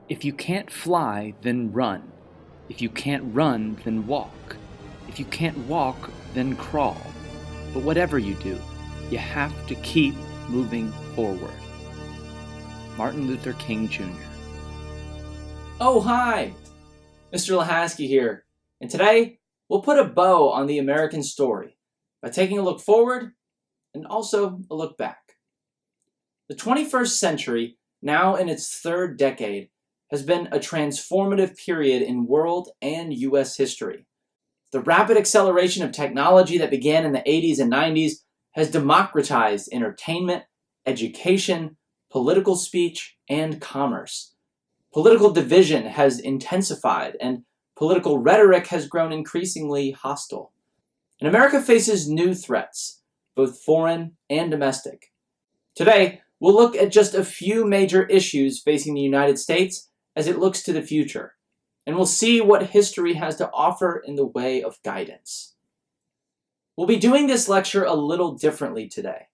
If you can't fly, then run. If you can't run, then walk. If you can't walk, then crawl. But whatever you do, you have to keep moving forward. Martin Luther King Jr. Oh, hi! Mr. Lahasky here, and today we'll put a bow on the American story by taking a look forward and also a look back. The 21st century, now in its third decade, has been a transformative period in world and U.S. history. The rapid acceleration of technology that began in the 80s and 90s has democratized entertainment, education, political speech, and commerce. Political division has intensified, and political rhetoric has grown increasingly hostile. And America faces new threats, both foreign and domestic. Today, we'll look at just a few major issues facing the United States as it looks to the future, and we'll see what history has to offer in the way of guidance. We'll be doing this lecture a little differently today.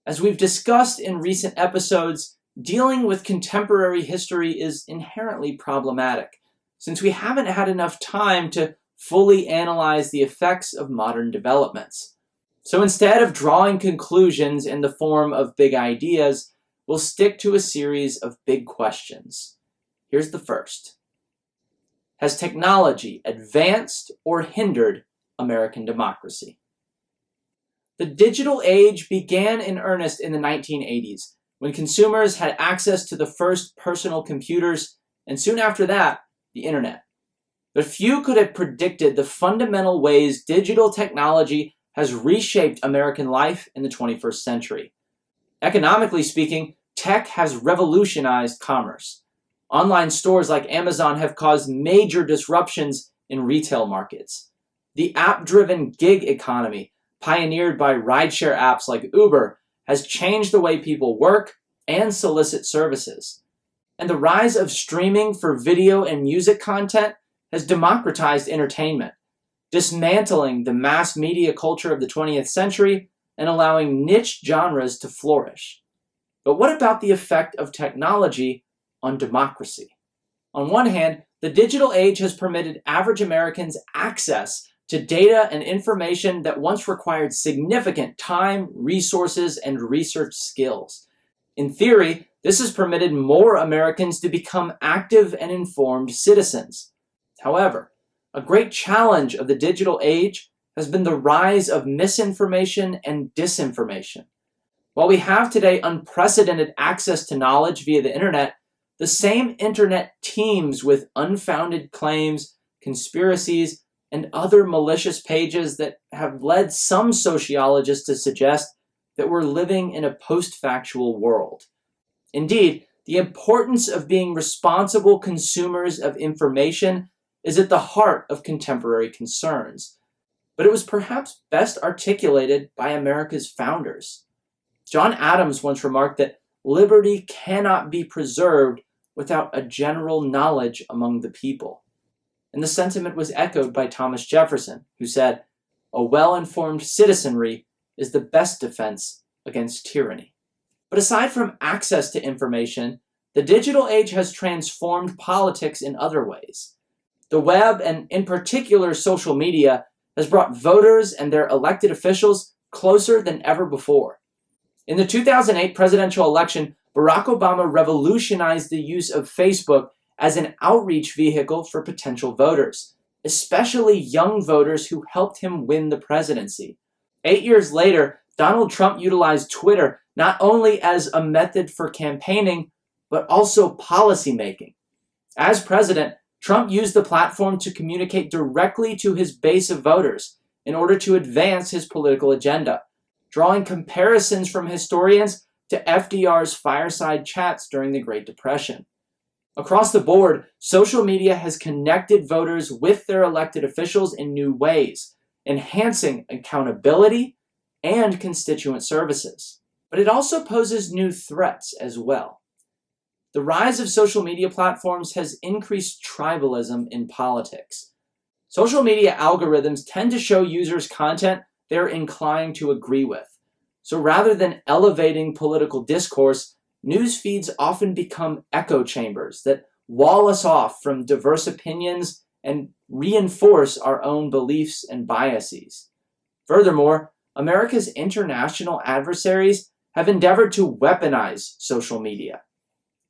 As we've discussed in recent episodes, dealing with contemporary history is inherently problematic, since we haven't had enough time to fully analyze the effects of modern developments. So instead of drawing conclusions in the form of big ideas, we'll stick to a series of big questions. Here's the first. Has technology advanced or hindered American democracy? The digital age began in earnest in the 1980s, when consumers had access to the first personal computers, and soon after that, the internet. But few could have predicted the fundamental ways digital technology has reshaped American life in the 21st century. Economically speaking, tech has revolutionized commerce. Online stores like Amazon have caused major disruptions in retail markets. The app-driven gig economy, pioneered by rideshare apps like Uber, has changed the way people work and solicit services. And the rise of streaming for video and music content has democratized entertainment, dismantling the mass media culture of the 20th century and allowing niche genres to flourish. But what about the effect of technology on democracy? On one hand, the digital age has permitted average Americans access to data and information that once required significant time, resources, and research skills. In theory, this has permitted more Americans to become active and informed citizens. However, a great challenge of the digital age has been the rise of misinformation and disinformation. While we have today unprecedented access to knowledge via the internet, the same internet teems with unfounded claims, conspiracies, and other malicious pages that have led some sociologists to suggest that we're living in a post-factual world. Indeed, the importance of being responsible consumers of information is at the heart of contemporary concerns, but it was perhaps best articulated by America's founders. John Adams once remarked that liberty cannot be preserved without a general knowledge among the people. And the sentiment was echoed by Thomas Jefferson, who said, "A well-informed citizenry is the best defense against tyranny." But aside from access to information, the digital age has transformed politics in other ways. The web, and in particular social media, has brought voters and their elected officials closer than ever before. In the 2008 presidential election, Barack Obama revolutionized the use of Facebook as an outreach vehicle for potential voters, especially young voters who helped him win the presidency. 8 years later, Donald Trump utilized Twitter not only as a method for campaigning, but also policymaking. As president, Trump used the platform to communicate directly to his base of voters in order to advance his political agenda, drawing comparisons from historians to FDR's fireside chats during the Great Depression. Across the board, social media has connected voters with their elected officials in new ways, enhancing accountability and constituent services. But it also poses new threats as well. The rise of social media platforms has increased tribalism in politics. Social media algorithms tend to show users content they're inclined to agree with. So rather than elevating political discourse, news feeds often become echo chambers that wall us off from diverse opinions and reinforce our own beliefs and biases. Furthermore, America's international adversaries have endeavored to weaponize social media.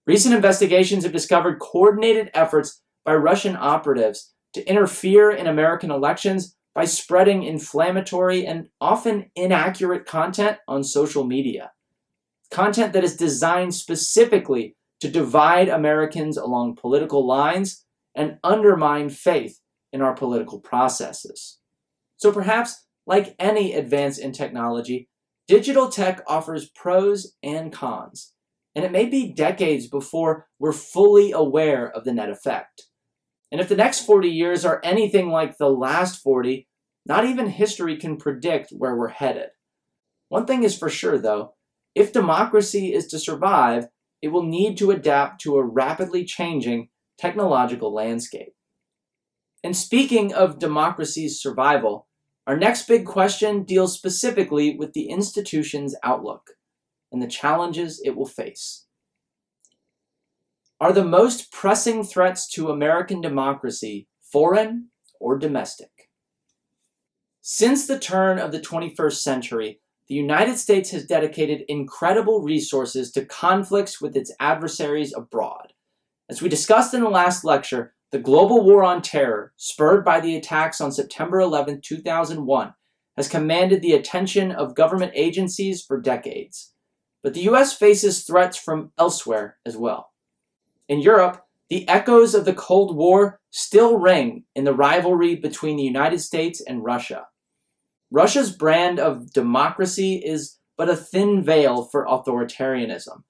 Recent investigations have discovered coordinated efforts by Russian operatives to interfere in American elections by spreading inflammatory and often inaccurate content on social media. Content that is designed specifically to divide Americans along political lines and undermine faith in our political processes. So perhaps, like any advance in technology, digital tech offers pros and cons, and it may be decades before we're fully aware of the net effect. And if the next 40 years are anything like the last 40, not even history can predict where we're headed. One thing is for sure, though, if democracy is to survive, it will need to adapt to a rapidly changing technological landscape. And speaking of democracy's survival, our next big question deals specifically with the institution's outlook and the challenges it will face. Are the most pressing threats to American democracy foreign or domestic? Since the turn of the 21st century, the United States has dedicated incredible resources to conflicts with its adversaries abroad. As we discussed in the last lecture, the global war on terror, spurred by the attacks on September 11, 2001, has commanded the attention of government agencies for decades. But the U.S. faces threats from elsewhere as well. In Europe, the echoes of the Cold War still ring in the rivalry between the United States and Russia. Russia's brand of democracy is but a thin veil for authoritarianism.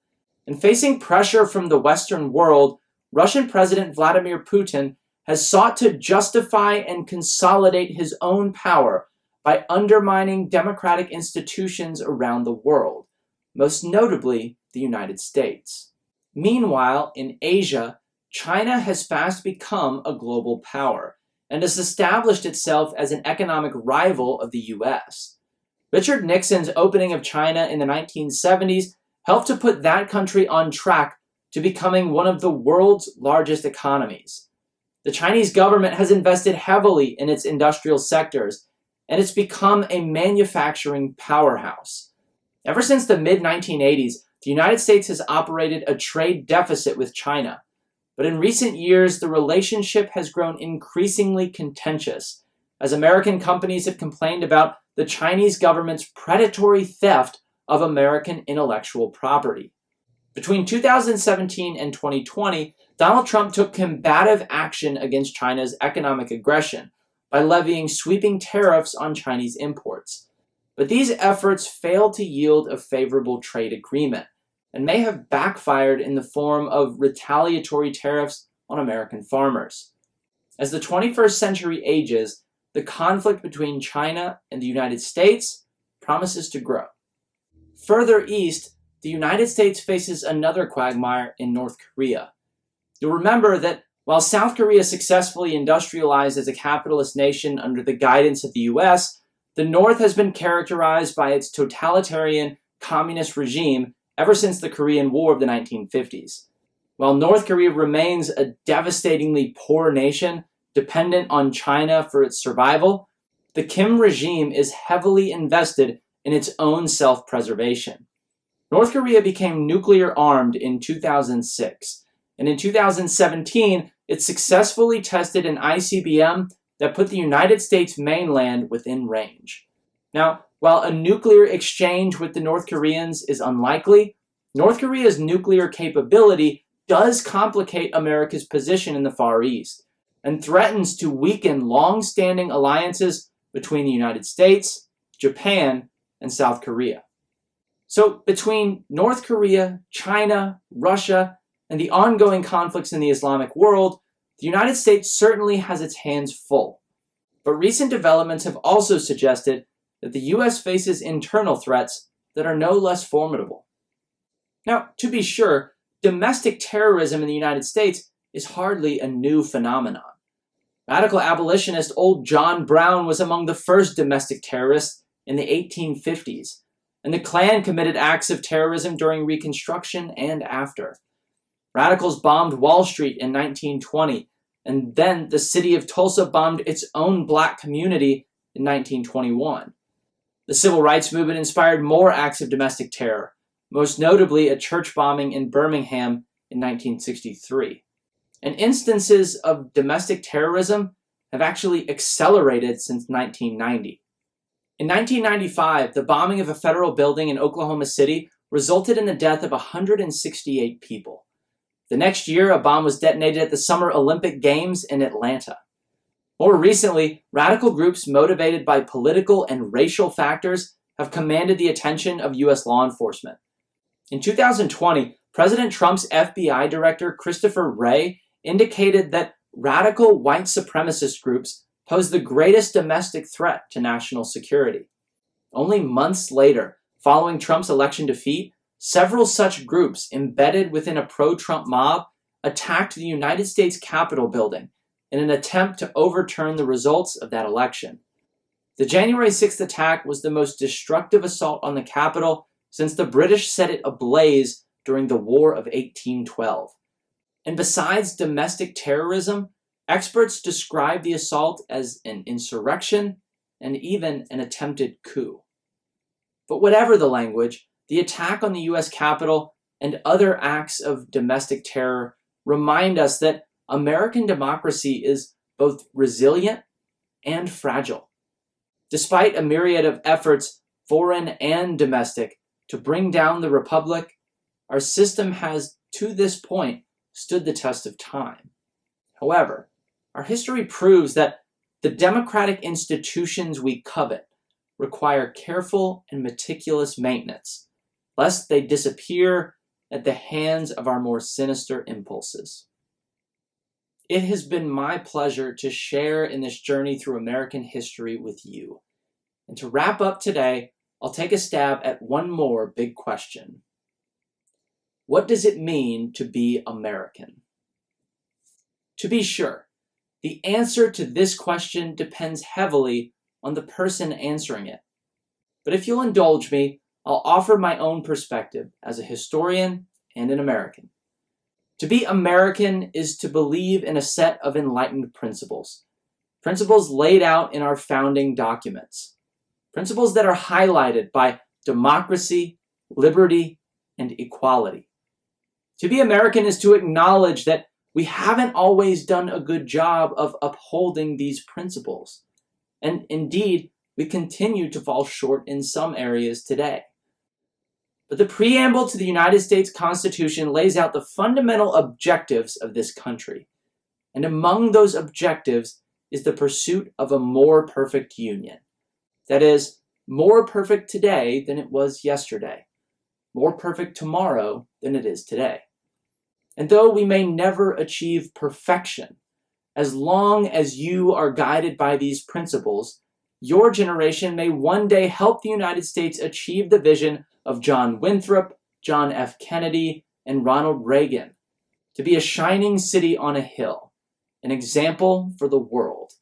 And facing pressure from the Western world, Russian President Vladimir Putin has sought to justify and consolidate his own power by undermining democratic institutions around the world, most notably the United States. Meanwhile, in Asia, China has fast become a global power and has established itself as an economic rival of the U.S. Richard Nixon's opening of China in the 1970s helped to put that country on track to becoming one of the world's largest economies. The Chinese government has invested heavily in its industrial sectors, and it's become a manufacturing powerhouse. Ever since the mid-1980s, the United States has operated a trade deficit with China. But in recent years, the relationship has grown increasingly contentious, as American companies have complained about the Chinese government's predatory theft of American intellectual property. Between 2017 and 2020, Donald Trump took combative action against China's economic aggression by levying sweeping tariffs on Chinese imports. But these efforts failed to yield a favorable trade agreement, and may have backfired in the form of retaliatory tariffs on American farmers. As the 21st century ages, the conflict between China and the United States promises to grow. Further east, the United States faces another quagmire in North Korea. You'll remember that while South Korea successfully industrialized as a capitalist nation under the guidance of the US, the North has been characterized by its totalitarian communist regime ever since the Korean War of the 1950s. While North Korea remains a devastatingly poor nation, dependent on China for its survival, the Kim regime is heavily invested in its own self-preservation. North Korea became nuclear armed in 2006, and in 2017, it successfully tested an ICBM that put the United States mainland within range. Now, while a nuclear exchange with the North Koreans is unlikely, North Korea's nuclear capability does complicate America's position in the Far East and threatens to weaken long-standing alliances between the United States, Japan, and South Korea. So between North Korea, China, Russia, and the ongoing conflicts in the Islamic world, the United States certainly has its hands full. But recent developments have also suggested that the U.S. faces internal threats that are no less formidable. Now, to be sure, domestic terrorism in the United States is hardly a new phenomenon. Radical abolitionist old John Brown was among the first domestic terrorists in the 1850s, and the Klan committed acts of terrorism during Reconstruction and after. Radicals bombed Wall Street in 1920, and then the city of Tulsa bombed its own black community in 1921. The civil rights movement inspired more acts of domestic terror, most notably a church bombing in Birmingham in 1963. And instances of domestic terrorism have actually accelerated since 1990. In 1995, the bombing of a federal building in Oklahoma City resulted in the death of 168 people. The next year, a bomb was detonated at the Summer Olympic Games in Atlanta. More recently, radical groups motivated by political and racial factors have commanded the attention of U.S. law enforcement. In 2020, President Trump's FBI director, Christopher Wray, indicated that radical white supremacist groups pose the greatest domestic threat to national security. Only months later, following Trump's election defeat, several such groups embedded within a pro-Trump mob attacked the United States Capitol building in an attempt to overturn the results of that election. The January 6th attack was the most destructive assault on the Capitol since the British set it ablaze during the War of 1812. And besides domestic terrorism, experts describe the assault as an insurrection and even an attempted coup. But whatever the language, the attack on the U.S. Capitol and other acts of domestic terror remind us that American democracy is both resilient and fragile. Despite a myriad of efforts, foreign and domestic, to bring down the republic, our system has, to this point, stood the test of time. However, our history proves that the democratic institutions we covet require careful and meticulous maintenance, lest they disappear at the hands of our more sinister impulses. It has been my pleasure to share in this journey through American history with you. And to wrap up today, I'll take a stab at one more big question. What does it mean to be American? To be sure, the answer to this question depends heavily on the person answering it. But if you'll indulge me, I'll offer my own perspective as a historian and an American. To be American is to believe in a set of enlightened principles. Principles laid out in our founding documents. Principles that are highlighted by democracy, liberty, and equality. To be American is to acknowledge that we haven't always done a good job of upholding these principles. And indeed, we continue to fall short in some areas today. But the preamble to the United States Constitution lays out the fundamental objectives of this country. And among those objectives is the pursuit of a more perfect union. That is, more perfect today than it was yesterday. More perfect tomorrow than it is today. And though we may never achieve perfection, as long as you are guided by these principles, your generation may one day help the United States achieve the vision of John Winthrop, John F. Kennedy, and Ronald Reagan, to be a shining city on a hill, an example for the world.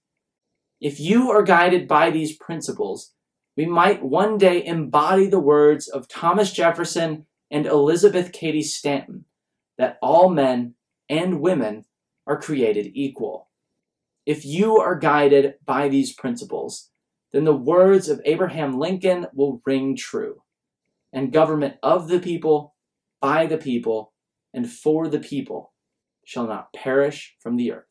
If you are guided by these principles, we might one day embody the words of Thomas Jefferson and Elizabeth Cady Stanton, that all men and women are created equal. If you are guided by these principles, then the words of Abraham Lincoln will ring true, and government of the people, by the people, and for the people shall not perish from the earth.